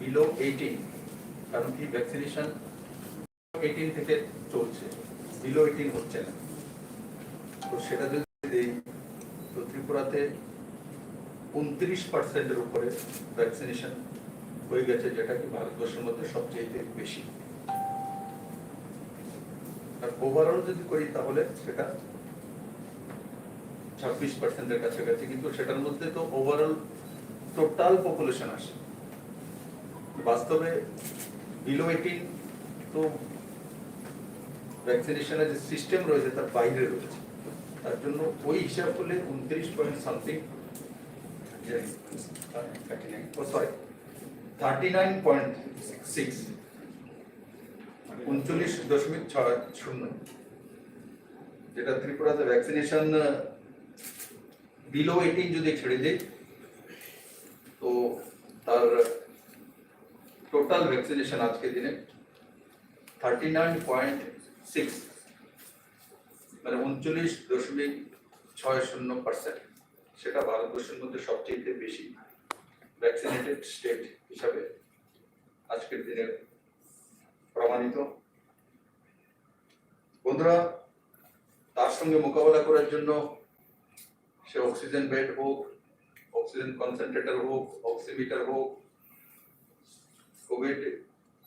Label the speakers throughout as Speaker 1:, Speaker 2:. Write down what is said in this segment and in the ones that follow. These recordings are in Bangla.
Speaker 1: বিলো 18, কারণ কি ভ্যাকসিনেশন 18 থেকে চলছে, বিলো 18 হচ্ছে না। তো সেটা যদি দেই, তো ত্রিপুরাতে 29%-এর উপরে ভ্যাকসিনেশন হয়ে গেছে, যেটা কি ভারতবর্ষের মধ্যে সবচেয়ে বেশি। আর ওভারঅল যদি করি তাহলে সেটা 26%-এর কাছাকাছি, কিন্তু সেটার মধ্যে তো ওভারঅল টোটাল পপুলেশন আসে। বাস্তবে বিলো 18 তো ভ্যাকসিনেশনের যে সিস্টেম রয়েছে তার বাইরে রয়েছে, তার জন্য ওই হিসাব করলে 29.something 39.6 39.60, যেটা ত্রিপুরাতে ভ্যাকসিনেশন বিলো 18 যদি ছেড়ে দেয়, তো তার টোটাল ভ্যাকসিনেশন আজকের দিনে 39.6, মানে 39.60%। সেটা ভারতবর্ষের মধ্যে সবচেয়ে বেশি ভ্যাকসিনেটেড স্টেট হিসাবে আজকের দিনে প্রমাণিত। বন্ধুরা, তার সঙ্গে মোকাবেলা করার জন্য সে অক্সিজেন বেড হোক, অক্সিজেন কনসেন্ট্রেটর হোক, অক্সিমিটার হোক, কোভিড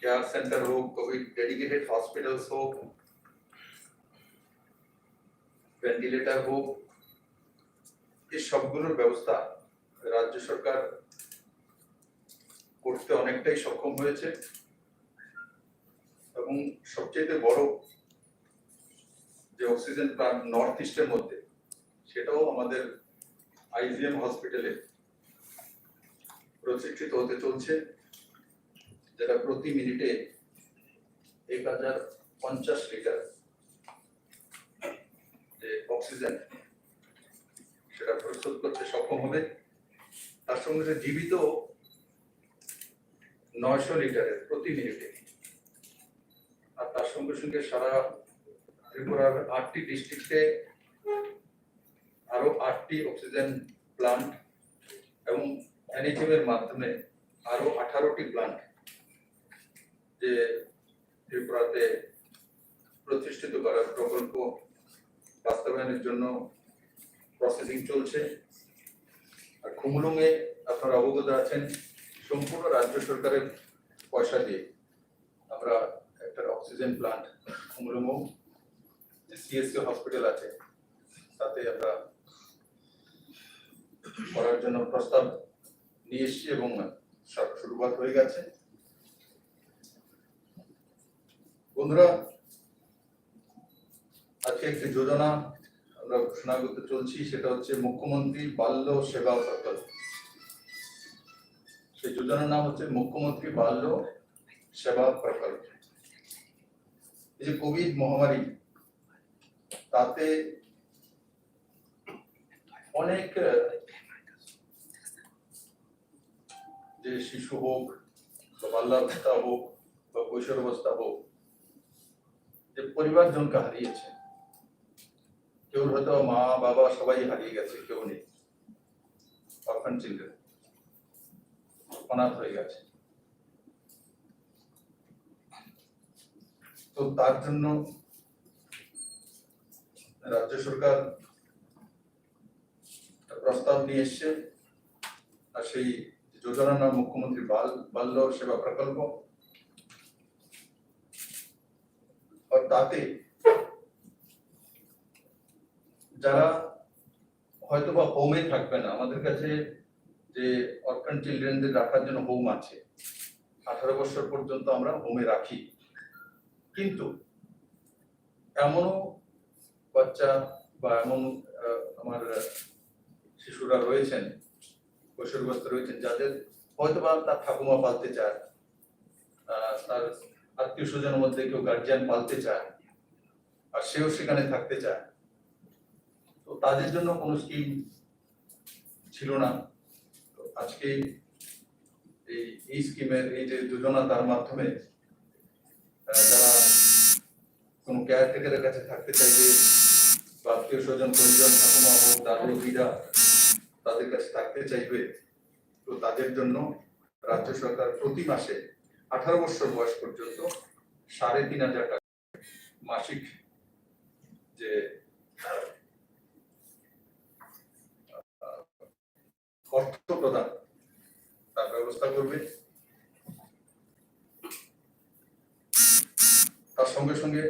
Speaker 1: কেয়ার সেন্টার হোক, কোভিড ডেডিকেটেড হসপিটালস হোক, ভেন্টিলেটর হোক, এই সবগুলোর ব্যবস্থা রাজ্য সরকার করতে অনেকটাই সক্ষম হয়েছে। এবং সবচেয়ে বড় যে অক্সিজেন প্লান্ট নর্থ ইস্টের মধ্যে, সেটাও আমাদের আইজিএম হসপিটালে প্রতিষ্ঠিত হতে চলছে, যেটা প্রতি মিনিটে 1050 লিটার যে অক্সিজেন সেটা প্রস্তুত করতে সক্ষম হবে। তার সঙ্গে জীবিত 900 লিটারের প্রতি মিনিটে। আর তার সঙ্গে সঙ্গে সারা ত্রিপুরার 8টি ডিস্ট্রিক্টে আরো 8টি অক্সিজেন প্লান্ট এবং এনএইচএম এর মাধ্যমে আরো 18টি প্লান্ট যে ত্রিপুরাতে প্রতিষ্ঠিত করার প্রকল্প বাস্তবায়নের জন্য প্রসেসিং চলছে। আর খুমুলুঙে আপনারা অবগত আছেন, সম্পূর্ণ রাজ্য সরকারের পয়সা দিয়ে আমরা একটা অক্সিজেন প্লান্ট খুমুলুঙ যে সিএসসি হসপিটাল আছে তাতে আমরা করার জন্য প্রস্তাব নিয়ে এসেছি এবং সব শুরুয়াত হয়ে গেছে। বন্ধুরা, আজকে একটি যোজনা আমরা ঘোষণা করতে চলছি, সেটা হচ্ছে মুখ্যমন্ত্রী বাল্য সেবা প্রকল্প। সেই যোজনার নাম হচ্ছে মুখ্যমন্ত্রী বাল্য সেবা প্রকল্প। এই যে কোভিড মহামারী, তাতে অনেক যে শিশু হোক বা বাল্যাবস্থা হোক বা কৈশোরাবস্থা হোক, যে পরিবারজনকে হারিয়েছে, কেউ হয়তো মা বাবা সবাই হারিয়ে গেছে, কেউ নেই, অরফান চিলড্রেন, অনাথ হয়ে গেছে। তো তার জন্য রাজ্য সরকার প্রস্তাব নিয়ে এসছে, আর সেই যোজনার নাম মুখ্যমন্ত্রী বাল্য সেবা প্রকল্প। আর তাতে যারা হয়তোবা হোমে থাকবে না, আমাদের কাছে যে অরফান চিলড্রেনদের রাখার জন্য হোম আছে, 18 বছর পর্যন্ত আমরা হোমে রাখি, কিন্তু এমনও বাচ্চা বা এমন আমার শিশুরা রয়েছেন, কৈশোরবস্থা রয়েছেন, যাদের হয়তোবা তার ঠাকুমা পালতে চায়, তার আত্মীয় স্বজনের মধ্যে কেউ গার্জিয়ান পালতে চায়, আর সেও সেখানে থাকতে চায়। তো তাদের জন্য কোনো স্কিম ছিল না। আজকে এই স্কিমের এই যে যোজনা, তার মাধ্যমে যারা কোনো কেয়ারটেকারের কাছে থাকতে চাইবে বা আত্মীয় স্বজন পরিজন ঠাকুমা হোক, দাদু দিদা তাদের কাছে থাকতে চাইবে, তো তাদের জন্য রাজ্য সরকার প্রতি মাসে 18 বছর বয়স পর্যন্ত 3,500 টাকা মাসিক যে অর্থ প্রদান তার ব্যবস্থা করবে। তার সঙ্গে সঙ্গে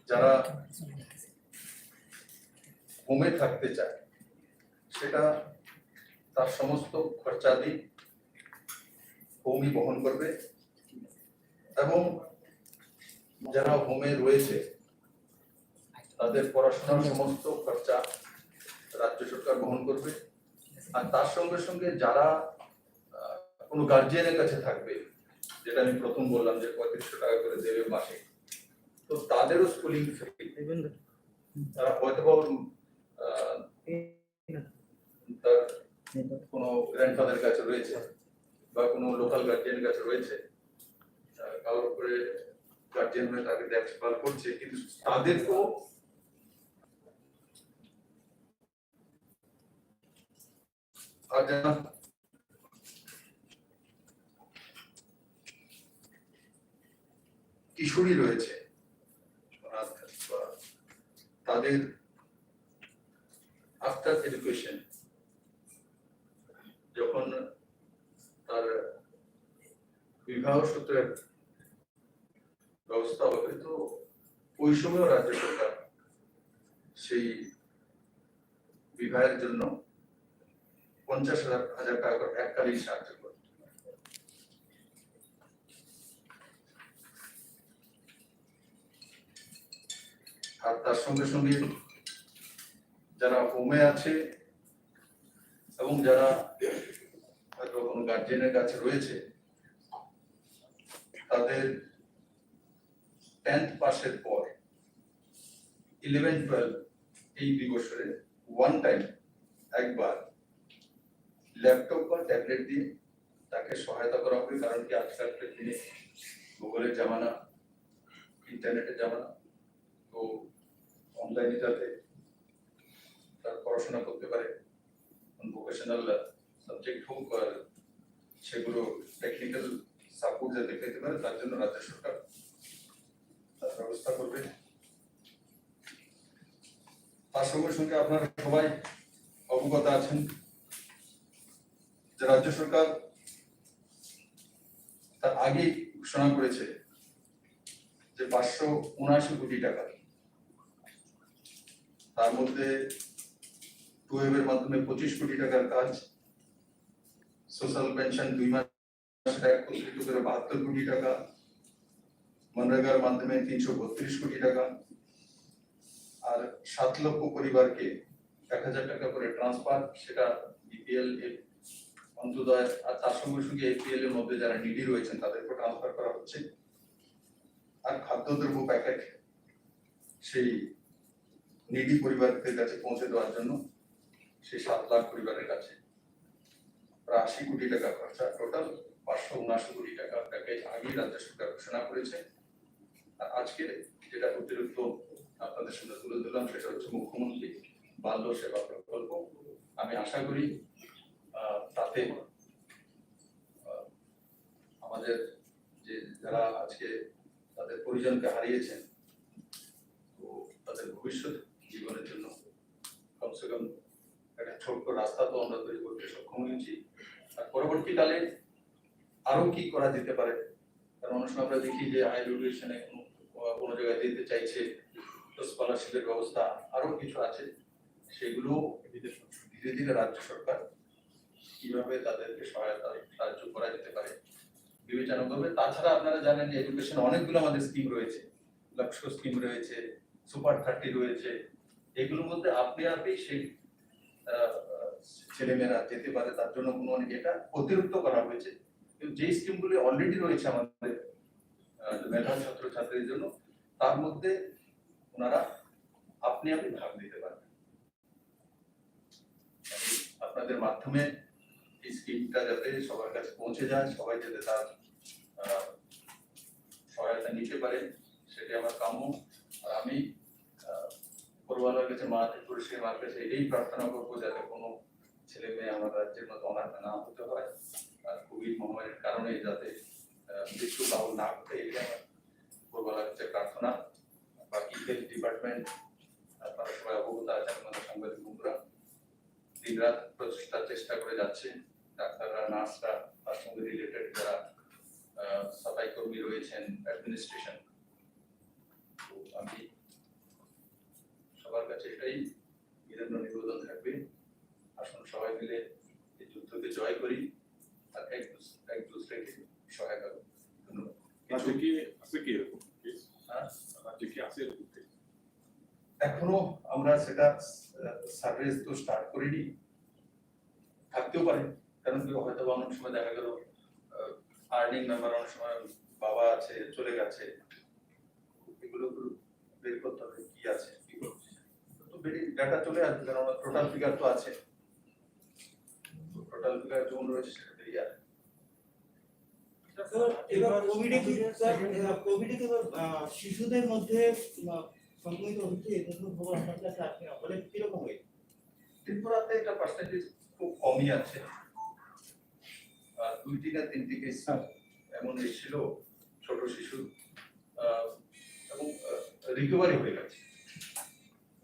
Speaker 1: যারা হোমে থাকতে চায় সেটা তার সমস্ত খরচাদি হোমই বহন করবে, এবং যারা হোমে রয়েছে তাদের পড়াশোনার সমস্ত খরচা রাজ্য সরকার বহন করবে। আর তার সঙ্গে সঙ্গে যারা কোনো গার্জিয়ানের কাছে থাকবে, যেটা আমি প্রথম বললাম যে 3500 টাকা করে দেবে মাসে, তো তাদেরও স্কুলিং ফ্রি। তারা হয়তো তার কোনো গ্র্যান্ডফাদারের কাছে রয়েছে বা কোনো লোকাল গার্জিয়ানের কাছে রয়েছে, কারোর উপরে গার্জিয়ান হয়ে তাকে দেখভাল করছে, কিন্তু তাদেরকেও আর যারা কিশোরী রয়েছে তাদের আফটার এডুকেশন যখন তার বিবাহ সূত্রের ব্যবস্থা হবে, তো ওই সময় রাজ্য সরকার সেই বিবাহের জন্য 50,000 টাকা করে এককালীন সাহায্য করবে। আর তার সঙ্গে সঙ্গে যারা হোমে আছে এবং যারা হয়তো কোনো গার্জিয়ানের কাছে রয়েছে, তাদের 10th পাসের পর 11-12 এই 2 বছরে ওয়ান টাইম একবার ল্যাপটপ বা ট্যাবলেট দিয়ে তাকে সহায়তা করা হবে। কারণ কি আজকালকার দিনে গুগলের জামানা, ইন্টারনেটের জামানা, তো অনলাইনে যাতে তার পড়াশোনা করতে পারে, ভোকেশনাল সাবজেক্ট হোক আর সেগুলো টেকনিক্যাল সাপোর্ট যাতে পেতে পারে, তার জন্য রাজ্য সরকার তার ব্যবস্থা করবে। তার সঙ্গে সঙ্গে আপনারা সবাই অবগত আছেন যে রাজ্য সরকার তার আগে ঘোষণা করেছে যে 579 কোটি টাকা, তার মধ্যে 12 এর মাধ্যমে 25 কোটি টাকার কাজ, সোশ্যাল পেনশন 2 মাসে একত্রিত করে 72 কোটি টাকা, মনরেগার মাধ্যমে 332 কোটি টাকা, আর 7 লক্ষ পরিবারকে 1000 টাকা করে ট্রান্সফার, সেটা বিপিএল অন্তোদয় আর তার সঙ্গে সঙ্গে এপিএল এর মধ্যে যারা নিডি রয়েছেন তাদেরকে ট্রান্সফার করা হচ্ছে। আর খাদ্যদ্রব্য প্যাকেট সেই নিডি পরিবারদের কাছে পৌঁছে দেওয়ার জন্য সেই 7 লাখ পরিবারের কাছে প্রায় 80 কোটি টাকা খরচা, টোটাল 579 কোটি টাকা প্যাকেজ আগেই রাজ্য সরকার ঘোষণা করেছে। আর আজকে যেটা অতিরিক্ত আপনাদের সামনে তুলে ধরলাম সেটা হচ্ছে মুখ্যমন্ত্রী বাল্য সেবা প্রকল্প। আমি আশা করি তাতে আমাদের যে যারা আজকে তাদের পরিজনকে হারিয়েছেন, তো তাদের ভবিষ্যৎ জীবনের জন্য কমসে কম একটা ছোট্ট রাস্তা তো আমরা তৈরি করতে সক্ষম হয়েছি। আর পরবর্তীকালে আরো কি করা যেতে পারে, কারণ অনেক সময় আমরা দেখি যে হায়ার এডুকেশনে কোনো জায়গায় যেতে চাইছে, তো স্কলারশিপের ব্যবস্থা আরো কিছু আছে, সেগুলো ধীরে ধীরে রাজ্য সরকার কিভাবে তাদেরকে সহায়তা সাহায্য করা যেতে পারে বিবেচনা করবে। তাছাড়া আপনারা জানেন যে এডুকেশন অনেকগুলো আমাদের স্কিম রয়েছে, লক্ষ্য স্কিম রয়েছে, সুপার 30 রয়েছে, এগুলোর মধ্যে আপনি সেই ছেলেমেয়েরা যেতে পারে তার জন্য কোনো এটা অতিরিক্ত করা হয়েছে। কিন্তু যে স্কিমগুলি অলরেডি রয়েছে আমাদের মেধাবী ছাত্রছাত্রীদের জন্য, তার মধ্যে ওনারা আপনি ভাগ দিতে পারবেন। আপনাদের মাধ্যমে এই স্কিমটা যাতে সবার কাছে পৌঁছে যায়, সবাই যাতে তার সহায়তা নিতে পারে, সেটাই আমার কাম্য। আর আমি পরিবারের কাছে মার কাছে এটাই প্রার্থনা করবো যাতে ছেলে মেয়ে আমার রাজ্যের মতো অনাথ না হতে হয়, আর কোভিড মহামারীর কারণে যাতে মৃত্যু কারণ না ঘটে, এটা আমার উপরওয়ালার কাছে প্রার্থনা। বাকি হেলথ ডিপার্টমেন্ট আপনারা সবাই অবগত আছেন, আমাদের সাংবাদিক বন্ধুরা দিনরাত প্রচেষ্টার চেষ্টা করে যাচ্ছে। ডাক্তাররা, নার্সরা, তার সঙ্গে রিলেটেড যারা সাফাই কর্মী রয়েছেন, অ্যাডমিনিস্ট্রেশন, তো আমি সবার কাছে এটাই বিনম্র নিবেদন থাকবে, আসুন সবাই মিলে এই যুদ্ধকে জয় করি আর এক দুসরেকে সহায়তা করি। ধন্যবাদ।
Speaker 2: রাজ্যে কি আছে কি এরকম কেস?
Speaker 1: হ্যাঁ,
Speaker 2: রাজ্যে কি আছে এরকম কেস?
Speaker 1: এখনো আমরা সেটা সার্ভিস তো স্টার্ট করিনি, থাকতেও পারে, কারণ কি হয়তো বা অনেক সময় দেখা গেল আর্নিং মেম্বার অনেক সময় বাবা আছে চলে গেছে, এগুলো বের করতে হবে কি আছে কি করছে, তো বেরি ডাটা চলে আসবে, কারণ টোটাল ফিগার তো আছে, টোটাল ফিগার যেমন রয়েছে সেটা বেরিয়ে আসবে।
Speaker 3: এবার কোভিডে কি শিশুদের মধ্যে সংক্রমিত হচ্ছে, এই ধরনের খবর আপনার কাছে আসে না, বলে কিরকম হয়েছে?
Speaker 1: ত্রিপুরাতে এটা পার্সেন্টেজ খুব কমই আছে, আর 2টি না 3টি কেস এমন এসেছিল ছোট শিশু, এবং রিকভারি হয়ে গেছে,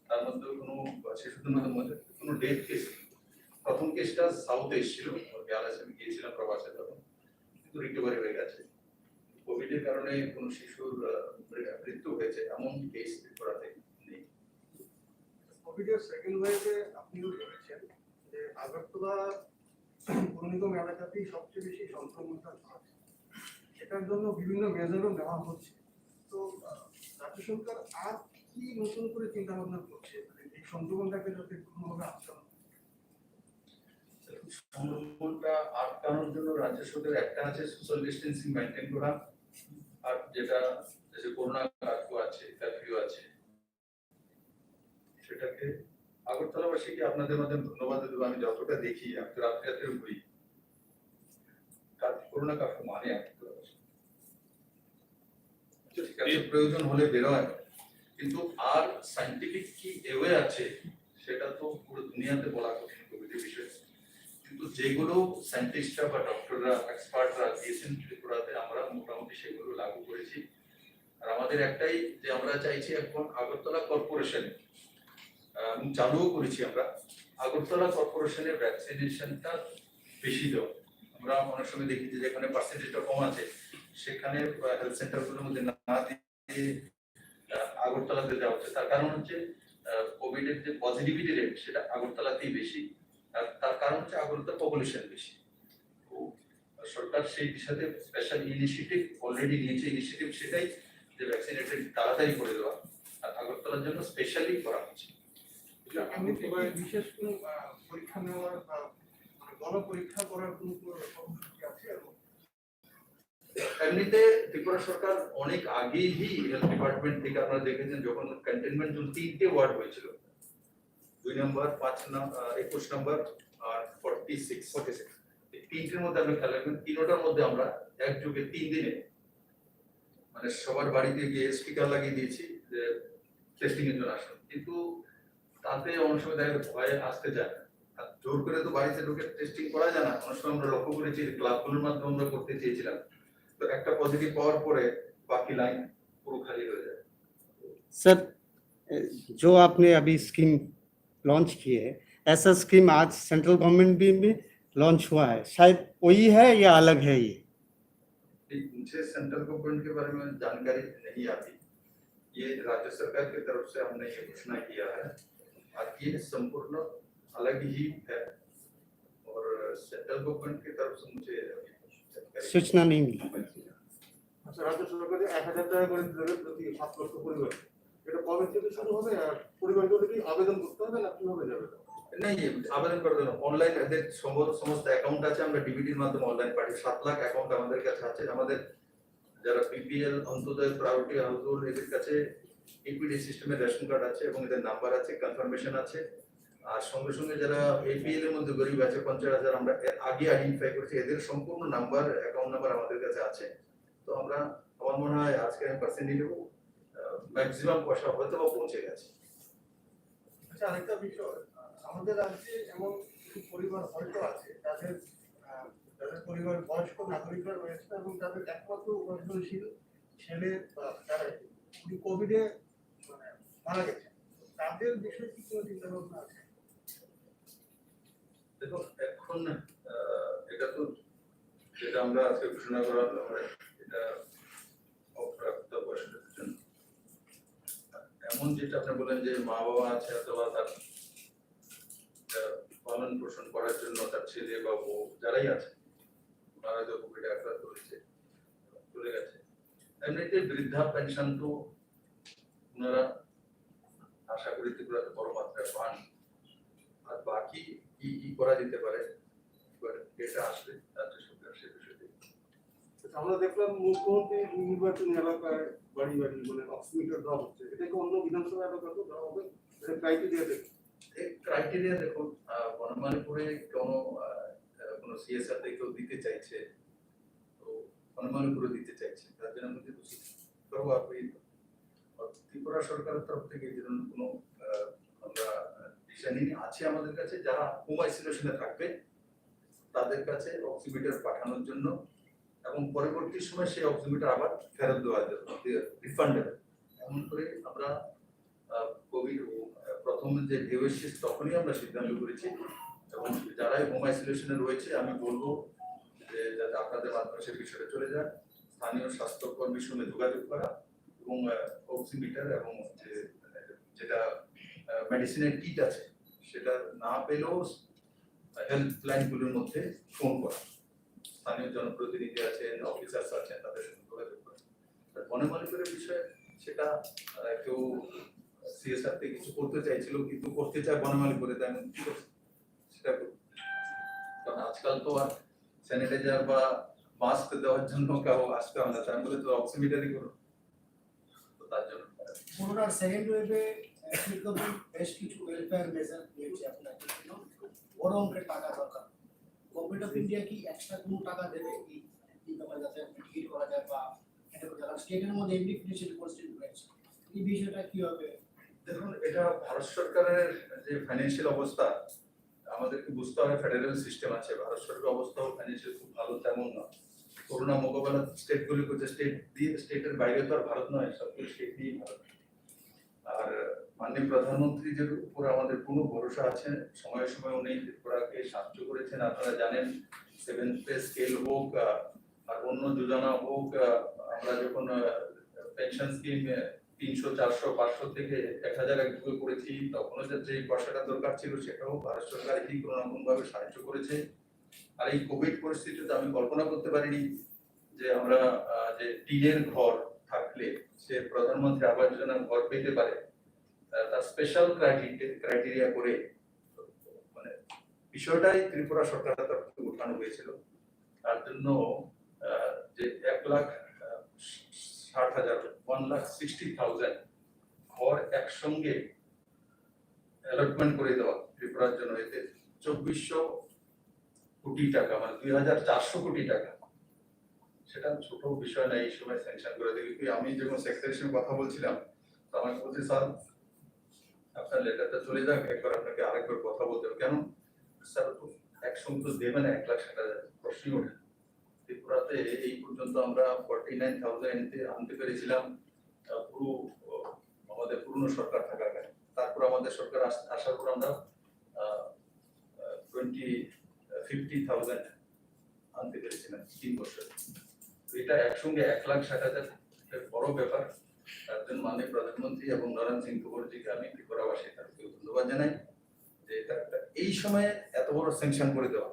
Speaker 1: তার মধ্যে কোনো শিশুদের মধ্যে কোনো ডেথ কেস নেই। প্রথম কেসটা সাউথে এসেছিল, বেয়ালাসে আমি গিয়েছিলাম প্রবাসে, তখন কিন্তু রিকভারি হয়ে গেছে। কোভিডের কারণে কোনো শিশুর মৃত্যু হয়েছে এমন কেস ত্রিপুরাতে নেই।
Speaker 4: কোভিডের সেকেন্ড ওয়েভে আপনিও বলেছেন যে আগরতলা পৌর নিগম এলাকাতেই সবচেয়ে বেশি সংক্রমণটা আছে, সেটার জন্য বিভিন্ন মেজারও নেওয়া হচ্ছে। তো রাজ্য সরকার আর কি নতুন করে চিন্তা ভাবনা করছে এই সংক্রমণটাকে যাতে কোনোভাবে আটকানো?
Speaker 1: সংক্রমণটা আটকানোর জন্য রাজ্য সরকারের একটা আছে সোশ্যাল ডিস্টেন্সিং মেনটেন করা, আর যেটা যে করোনা কার্ফিউ আছে, কার্ফিউ আছে, সেটাকে আগরতলাবাসীকে আপনাদের মাধ্যমে ধন্যবাদ দেবো। আমি যতটা দেখি, আমি তো রাত্রে রাত্রে ঘুরি, করোনা কার্ফিউ মানে আগরতলাবাসী ঠিক আছে, প্রয়োজন হলে বেরোয়, কিন্তু আর সাইন্টিফিক কি এওয়ে আছে সেটা তো পুরো দুনিয়াতে বলা কঠিন কোভিডের বিষয়ে, কিন্তু যেগুলো সায়েন্টিস্টরা বা ডক্টররা, এক্সপার্টরা দিয়েছেন ত্রিপুরাতে, আমরা মোটামুটি সেগুলো লাগু করেছি। আর আমাদের একটাই যে আমরা চাইছি এখন আগরতলা কর্পোরেশন চালুও করেছি আমরা, আগরতলা কর্পোরেশনের ভ্যাকসিনেশনটা বেশি দেওয়া। আমরা অনেক সময় দেখি যে যেখানে পার্সেন্টেজটা কম আছে সেখানে হেলথ সেন্টারগুলোর মধ্যে না দিয়ে আগরতলাতে দেওয়া হচ্ছে। তার কারণ হচ্ছে কোভিডের যে পজিটিভিটি রেট সেটা আগরতলাতেই বেশি, আর তার কারণ হচ্ছে আগরতলা পপুলেশন বেশি। তো সরকার সেই বিষয়ে স্পেশাল ইনিশিয়েটিভ অলরেডি নিয়েছে, ইনিশিয়েটিভ সেটাই যে ভ্যাকসিনেটেড তাড়াতাড়ি করে দেওয়া, আর আগরতলার জন্য স্পেশালি করা হচ্ছে।
Speaker 4: বিশেষ কোনো পরীক্ষা নেওয়ার বা গণ পরীক্ষা করার কোনো কর্মসূচি আছে?
Speaker 1: এমনিতে ত্রিপুরা সরকার অনেক আগেই হেলথ ডিপার্টমেন্ট থেকে আপনারা দেখেছেন, যখন কন্টেনমেন্ট জোন 3টে ওয়ার্ড হয়েছিল, 2 নম্বর, 5 নম্বর, 21 নম্বর আর 46 এই 3টের মধ্যে আমরা খেলা করবেন, 3টার মধ্যে আমরা একযোগে 3 দিনে মানে সবার বাড়িতে গিয়ে স্পিকার লাগিয়ে দিয়েছি যে টেস্টিং এর জন্য আসুন, কিন্তু তাতে অনেক সময় দেখা যায় ভয়ে আসতে যায় না, আর জোর করে তো বাড়িতে ঢুকে টেস্টিং করা যায় না। অনেক সময় আমরা লক্ষ্য করেছি ক্লাবগুলোর মাধ্যমে আমরা করতে চেয়েছিলাম, তো একটা পজিটিভ পাওয়ার পরে बाकी लाइन पूरा खाली हो जाए।
Speaker 5: सर, जो आपने अभी स्कीम लॉन्च की है, ऐसा स्कीम आज सेंट्रल गवर्नमेंट भी लॉन्च हुआ है, शायद वही है या अलग है? ये
Speaker 1: मुझे सेंट्रल गवर्नमेंट के बारे में जानकारी नहीं आती, ये राज्य सरकार की तरफ से हमने ये घोषणा किया है, और ये संपूर्ण अलग ही है, और सेंट्रल गवर्नमेंट की तरफ से मुझे
Speaker 5: सूचना नहीं मिली।
Speaker 4: আচ্ছা, রাজ্য সরকার 1000 টাকা করে দেবে প্রতি 7 লক্ষ পরিবার, এটা কবে থেকে শুরু হবে? আর পরিবারগুলো কি আবেদন করতে হবে না কিভাবে যাবে?
Speaker 1: नहीं, আবেদন করে দেন অনলাইন, এদের সমস্ত অ্যাকাউন্ট আছে, আমরা ডিবিটির মাধ্যমে অনলাইন পাঠিয়ে 7 লাখ অ্যাকাউন্ট আমাদের কাছে আছে। আমাদের যারা পিপিএল, অন্তোদয়, প্রায়োরিটি হাউসহোল্ড, এদের কাছে ইকুইটি সিস্টেমের রেশন কার্ড আছে এবং এদের নাম্বার আছে, কনফার্মেশন আছে। আর সঙ্গে সঙ্গে যারা এপিএল এর মধ্যে গরিব আছে 50,000, আমরা আগে আইডেন্টিফাই করেছি, এদের সম্পূর্ণ নাম্বার, অ্যাকাউন্ট নাম্বার আমাদের কাছে আছে। তো আমরা, আমার মনে হয় আজকে আমি পার্সেন্টেজ নেব, ম্যাক্সিমাম পয়সা হয়তো বা পৌঁছে গেছে।
Speaker 4: আচ্ছা, আরেকটা বিষয়, আমাদের রাজ্যে এমন কিছু পরিবার হয়তো আছে তাদের পরিবার বয়স্ক নাগরিকরা রয়েছে এবং তাদের একমাত্র উপার্জনশীল ছেলে বা যারা কোভিডে মানে মারা গেছে, তাদের বিষয়ে কি কোনো চিন্তা ভাবনা আছে?
Speaker 1: দেখো এখন এটা তো যেটা আমরা আজকে ঘোষণা করা হলো, এটা অপ্রাপ্ত বয়স্কদের জন্য। এমন যেটা আপনি বলেন যে মা বাবা আছে অথবা তার পালন পোষণ করার জন্য তার ছেলে বা বউ যারাই আছে ওনারা তো কোভিডে আক্রান্ত হয়েছে চলে গেছে, এমনিতে বৃদ্ধা পেনশন তো ওনারা আশা করি ত্রিপুরাতে বড় মাত্রায় পান। আর বাকি কি কি করা যেতে পারে এটা আসলে রাজ্য সরকার সে বিষয়ে
Speaker 4: আমরা দেখলাম মুখ্যমন্ত্রী নির্বাচনী এলাকায় বাড়ি বাড়ি মানে অক্সিমিটার দেওয়া হচ্ছে, এটা কি অন্য বিধানসভা এলাকাতেও দেওয়া হবে? এটা ক্রাইটেরিয়া দেখুন।
Speaker 1: এই ক্রাইটেরিয়া দেখুন, বনমালীপুরে কোনো সিএসআর কেউ দিতে চাইছে, তো বনমালীপুরে দিতে চাইছে, তার জন্য আমি বুঝি করবো। আপনি ত্রিপুরা সরকারের তরফ থেকে এই ধরনের কোনো আমরা ডিজাইনিং আছে আমাদের কাছে, যারা হোম আইসোলেশনে থাকবে তাদের কাছে অক্সিমিটার পাঠানোর জন্য এবং পরবর্তী সময় সেই অক্সিমিটার আবার ফেরত দেওয়ার জন্য রিফান্ডেবল। এমন করে আমরা কোভিড প্রথম যে ঢেউ এসেছে তখনই আমরা সিদ্ধান্ত করেছি। এবং যারা হোম আইসোলেশনে রয়েছে আমি বলবো যে যাতে আপনাদের মাধ্যমে সেই বিষয়টা চলে যায়, স্থানীয় স্বাস্থ্যকর্মীর সঙ্গে যোগাযোগ করা এবং অক্সিমিটার এবং যেটা মেডিসিনের কিট আছে সেটা না পেলেও হেল্পলাইনগুলোর মধ্যে ফোন করা, স্থানীয় জনপ্রতিনিধি আছেন, অফিসার্স আছেন, তাদের সঙ্গে যোগাযোগ করা। বনমালীপুরের বিষয়ে সেটা কেউ সিএসআর থেকে কিছু করতে চাইছিল কিন্তু করতে চায় বনমালীপুরে, তাই সেটা কারণ আজকাল তো আর স্যানিটাইজার বা মাস্ক দেওয়ার জন্য কেউ আসতে হয় না, তাই বলে তো অক্সিমিটারই করো, তো তার জন্য
Speaker 6: করোনার সেকেন্ড ওয়েভে বেশ কিছু ওয়েলফেয়ার মেজার নিয়েছে আপনার জন্য, বড় অঙ্কের টাকা দরকার। গভর্নমেন্ট অফ ইন্ডিয়া কি এক্সট্রা কোনো টাকা দেবে কি যাতে ডিল করা যায় বা এটা করা যায়? স্টেটের মধ্যে এমনি ফিনান্সিয়াল পরিস্থিতি রয়েছে, এই বিষয়টা কি হবে?
Speaker 1: দেখুন, এটা ভারত সরকারের যে ফাইন্যান্সিয়াল অবস্থা আমাদেরকে বুঝতে হবে। ফেডারেল সিস্টেম আছে, ভারত সরকার অবস্থাও ফাইন্যান্সিয়াল খুব ভালো তেমন না। করোনা মোকাবেলা স্টেটগুলি করছে, স্টেটের বাইরে তো আর ভারত নয়, সবগুলো স্টেট নিয়েই ভারত। আর মাননীয় প্রধানমন্ত্রীর উপর আমাদের কোনো ভরসা আছে, সময়ে সময়ে উনি ত্রিপুরাকে সাহায্য করেছেন। আপনারা জানেন 7th পে স্কেল হোক আর অন্য যোজনা হোক, আমরা যখন পেনশন স্কিম 300, 400, 500 থেকে 1000 করেছি, তখনও যে পয়সাটা দরকার ছিল সেটাও ভারত সরকার এই কোনো রকম ভাবে সাহায্য করেছে। আর এই কোভিড পরিস্থিতিতে আমি কল্পনা করতে পারিনি যে আমরা যে টিনের ঘর থাকলে সে প্রধানমন্ত্রী আবাস যোজনা ঘর পেতে পারে, তার স্পেশাল ক্রাইটেরিয়া করে মানে বিষয়টাই ত্রিপুরা সরকারের তরফ থেকে উঠানো হয়েছিল। তার জন্য যে 1,60,000 ঘর একসঙ্গে অ্যালটমেন্ট করে দেওয়া ত্রিপুরার জন্য, এতে 2400 কোটি টাকা মানে 2,400 কোটি টাকা, সেটা ছোট বিষয় না। এই সময় স্যাংশন করে দেখি আমি যখন সেক্রেটারির সঙ্গে কথা বলছিলাম তো আমাকে বলছে, স্যার আপনার লেটারটা চলে যাক, একবার আপনাকে আরেকবার কথা বলতে হবে। কেন স্যার তো একসঙ্গে তো দেবে না 1,60,000, প্রশ্নই ওঠে। ত্রিপুরাতে এই পর্যন্ত আমরা 49,000 আনতে পেরেছিলাম পুরো আমাদের পুরনো সরকার থাকাকালীন। তারপর আমাদের সরকার আসার পর আমরা 50,000 আনতে পেরেছিলাম 3 বছর। এটা একসঙ্গে 1,60,000 বড় ব্যাপার। তার জন্য মাননীয় প্রধানমন্ত্রী এবং নরেন্দ্র সিং তোমরজিকে আমি ত্রিপুরাবাসী তাদেরকে ধন্যবাদ জানাই যে এটা এই সময়ে এত বড় স্যাংশন করে দেওয়া,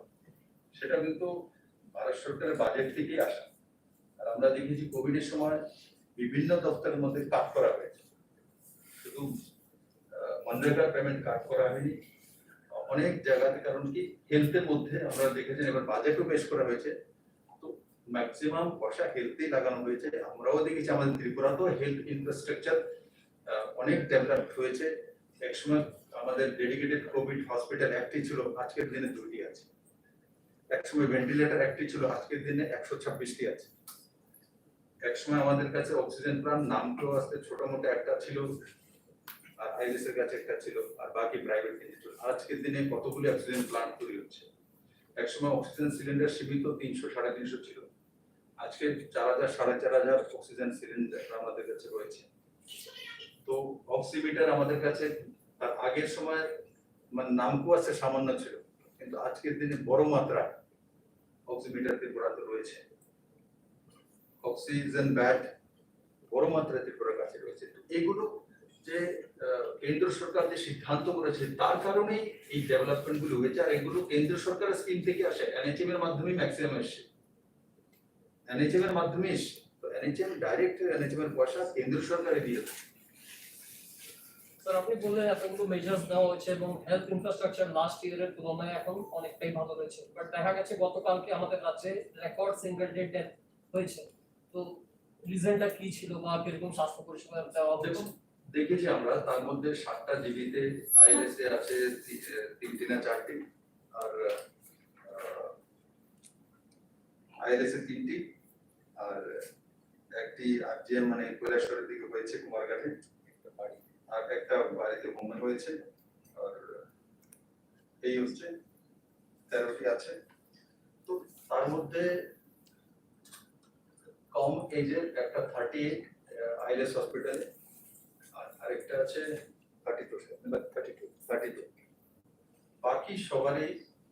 Speaker 1: সেটা কিন্তু ভারত সরকারের বাজেট থেকেই আসা। আর আমরা দেখেছি কোভিডের সময় বিভিন্ন দপ্তরের মধ্যে কাট করা হয়েছে, শুধু মনরেগা পেমেন্ট কাট করা হয়নি, অনেক জায়গাতে। কারণ কি হেলথের মধ্যে আমরা দেখেছি এবার বাজেটও পেশ করা হয়েছে, তো ম্যাক্সিমাম পয়সা হেলথেই লাগানো হয়েছে। আমরাও দেখেছি আমাদের ত্রিপুরাতেও হেলথ ইনফ্রাস্ট্রাকচার অনেক ডেভেলপ হয়েছে। একসময় আমাদের ডেডিকেটেড কোভিড হসপিটাল একটি ছিল, আজকের দিনে 2টি আছে। একসময় ভেন্টিলেটর একটি ছিল, আজকের দিনে 126টি আছে। একসময় আমাদের কাছে অক্সিজেন প্ল্যান্ট নাম তো আসতে ছোট মোটো একটা ছিল, আর আইএলএস এর কাছে একটা ছিল, আর বাকি প্রাইভেট নিয়ে ছিল। আজকের দিনে কতগুলি অক্সিজেন প্ল্যান্ট তৈরি একসময় অক্সিজেন সিলিন্ডার সীমিত 300-350 ছিল, আজকে 4000-4500 অক্সিজেন সিলিন্ডার আমাদের কাছে রয়েছে। তো অক্সিমিটার আমাদের কাছে তার আগের সময় মানে নামকু আছে সামান্য ছিল, কিন্তু আজকের দিনে বড় মাত্রা অক্সিমিটার ত্রিপুরাতে রয়েছে। অক্সিজেন ব্যাড বড় মাত্রায় ত্রিপুরার কাছে রয়েছে। তো এগুলো যে কেন্দ্র সরকার যে সিদ্ধান্ত করেছে তার কারণেই এই ডেভেলপমেন্ট গুলো হয়েছে, আর এগুলো কেন্দ্র সরকারের স্কিম থেকে আসে, এনএচএম এর মাধ্যমে ম্যাক্সিমাম আসে, এনএচএম এর মাধ্যমে এসে। তো এনএচএম ডাইরেক্ট এনএচএম এর পয়সা কেন্দ্র সরকারে দিয়ে দেয়।
Speaker 7: স্যার আপনি বললেন এতগুলো মেজার্স নেওয়া হয়েছে এবং হেলথ ইনফ্রাস্ট্রাকচার লাস্ট ইয়ারের তুলনায় এখন অনেকটাই ভালো রয়েছে, বাট দেখা গেছে গতকালকে আমাদের রাজ্যে রেকর্ড সিঙ্গেল ডে ডেথ হয়েছে। তো রিজনটা কি ছিল বা কিরকম স্বাস্থ্য পরিষেবা দেওয়া হয়েছে?
Speaker 1: দেখুন, দেখেছি আমরা তার মধ্যে 7টা জিবিতে আইএলএস এ আছে 3টি না 4টি, আর আইএলএস এ 3টি, আর একটি আরজিএম মানে কৈলাসহরের দিকে হয়েছে কুমারঘাটে, আর একটা বাড়িতে ভ্রমণ হয়েছে, আর এই হচ্ছে 13টি আছে। তো তার মধ্যে কম এজের একটা 38 আইএলএস হসপিটালে, আর আরেকটা আছে 32। বাকি সবারই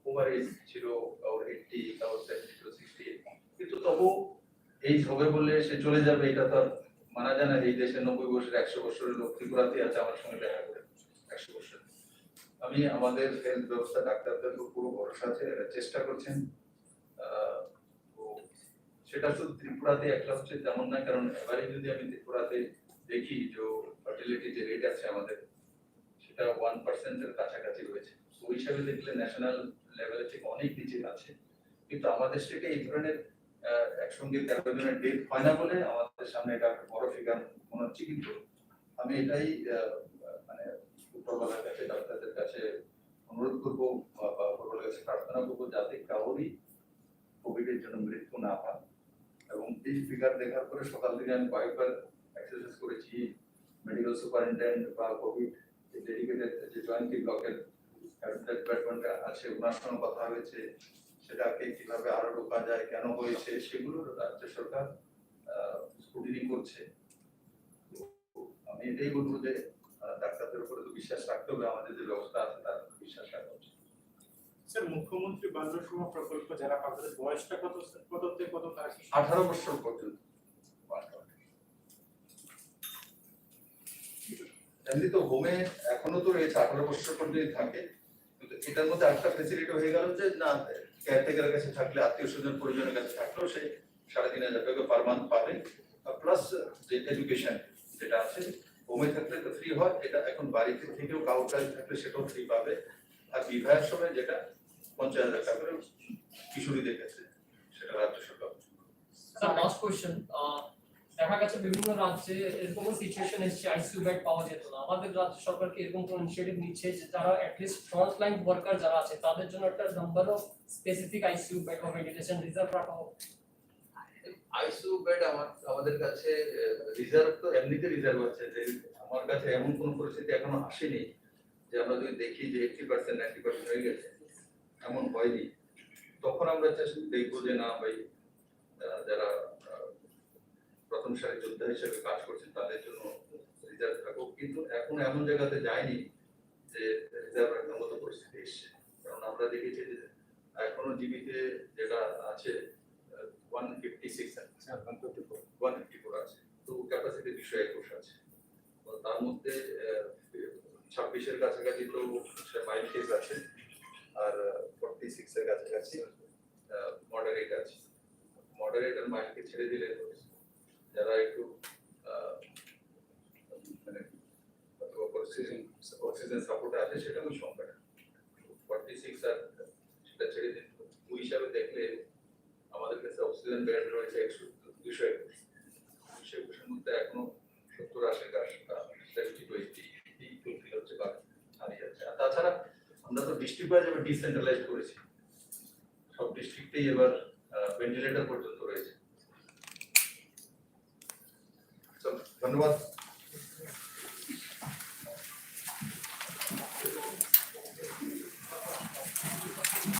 Speaker 1: ওভার এজ ছিল, কারোর 80, কারোর 70, 60। কিন্তু তবু এই হবে বললে সে চলে যাবে এটা তো আর মানা যায় না। এই দেশে 90 বছর 100 বছরের লোক ত্রিপুরাতে আছে আমার সঙ্গে দেখা করে 100 বছর। আমি আমাদের হেলথ ব্যবস্থা ডাক্তারদের পুরো ভরসা আছে, এরা চেষ্টা করছেন। তো সেটা শুধু ত্রিপুরাতে একলা হচ্ছে তেমন না, কারণ এবারে যদি আমি ত্রিপুরাতে দেখি যে ফার্টিলিটি যে রেট আছে আমাদের সেটা 1% এর কাছাকাছি রয়েছে। তো ওই হিসাবে দেখলে ন্যাশনাল লেভেলে থেকে অনেক নিচে আছে। কিন্তু আমাদের স্টেটে এই ধরনের একসঙ্গে 13 জনের ডেথ হয় না বলে আমাদের সামনে এটা একটা বড় ফিগার মনে হচ্ছে। কিন্তু আমি এটাই মানে উপরওয়ালার কাছে ডাক্তারদের কাছে অনুরোধ করবো বা উপরওয়ালার কাছে প্রার্থনা করবো যাতে কারোরই কোভিড এর জন্য মৃত্যু না হয়। এবং এই ফিগার দেখার পরে সকাল থেকে আমি কয়েকবার এক্সারসাইজ করেছি, মেডিকেল সুপারিনটেন্ডেন্ট বা কোভিড ডেডিকেটেড যে জয়েন্ট ব্লকের ডিপার্টমেন্ট আছে ওনার সঙ্গে কথা হয়েছে, সেটাকে কিভাবে আরো রোকা যায়, কেন হয়েছে সেগুলো রাজ্য সরকার স্ক্রুটিনি করছে। আমি এটাই বলবো যে ডাক্তারদের উপরে তো বিশ্বাস রাখতে হবে, আমাদের যে ব্যবস্থা আছে তার উপর বিশ্বাস রাখা উচিত।
Speaker 8: স্যার মুখ্যমন্ত্রী বাল্য সীমা প্রকল্প যারা পাবে বয়সটা কত থেকে কত তারা কি
Speaker 1: 18 বছর পর্যন্ত। এমনি তো হোমে এখনো তো রয়েছে 18 বছর পর্যন্ত থাকে, কিন্তু এটার মধ্যে একটা ফেসিলিটি হয়ে গেল যে না কেয়ারটেকারের কাছে থাকলে, আত্মীয় স্বজন পরিজনের কাছে থাকলেও সে 3,500 টাকা পার মান্থ পাবে। প্লাস যে এডুকেশন যেটা আছে হোমে থাকলে তো ফ্রি হয়, এটা এখন বাড়িতে থেকেও কাউর কাছে থাকলে সেটাও ফ্রি পাবে। আর বিবাহের সময় যেটা 50,000 টাকা করে কিশোরীদের কাছে সেটা রাজ্য সরকার।
Speaker 7: স্যার লাস্ট কোশ্চেন, দেখা গেছে বিভিন্ন রাজ্যে এরকম সিচুয়েশন এসেছে আইসিইউ বেড পাওয়া যেত না। আমাদের রাজ্য সরকার কি এরকম কোনো ইনিশিয়েটিভ নিচ্ছে যে যারা অ্যাটলিস্ট ফ্রন্ট লাইন ওয়ার্কার যারা আছে তাদের জন্য একটা number of specific ICU bed বা ভেন্টিলেশন রিজার্ভ রাখা হোক?
Speaker 1: আইসিইউ বেড আমাদের কাছে রিজার্ভ তো এমনিতে রিজার্ভ আছে, যে আমার কাছে এমন কোনো পরিস্থিতি এখনো আসেনি যে আমরা যদি দেখি যে 80% 90% হয়ে গেছে, এমন হয়নি। তখন আমরা দেখবো যে না ভাই যারা প্রথম সারির যোদ্ধা হিসেবে কাজ করছেন তাদের জন্য রিজার্ভ থাকুক। কিন্তু এখন এমন জায়গাতে যায়নি যে রিজার্ভ রাখার মতো পরিস্থিতি এসছে, কারণ আমরা দেখেছি যে এখনো জিবিতে যেটা আছে 154 আছে, তো ক্যাপাসিটি 221 আছে। তো তার মধ্যে 26-এর কাছাকাছি তো মাইল্ড কেস আছে, আর 46-এর কাছাকাছি মডারেট আছে। মডারেট আর মাইল্ডকে ছেড়ে দিলে যারা একটু মানে অক্সিজেন সাপোর্ট আছে সেটা আমি সংখ্যা 46 আর সেটা ছেড়ে দিন। ওই হিসাবে দেখলে আমাদের কাছে অক্সিজেন বেড রয়েছে 221-এর মধ্যে এখনো 70-80 হচ্ছে বা হারিয়ে যাচ্ছে। আর তাছাড়া আমরা তো ডিস্ট্রিক্ট ওয়াইজ এবার ডিসেন্ট্রালাইজ করেছি, সব ডিস্ট্রিক্টেই এবার ভেন্টিলেটর পর্যন্ত রয়েছে। ধন্যবাদ।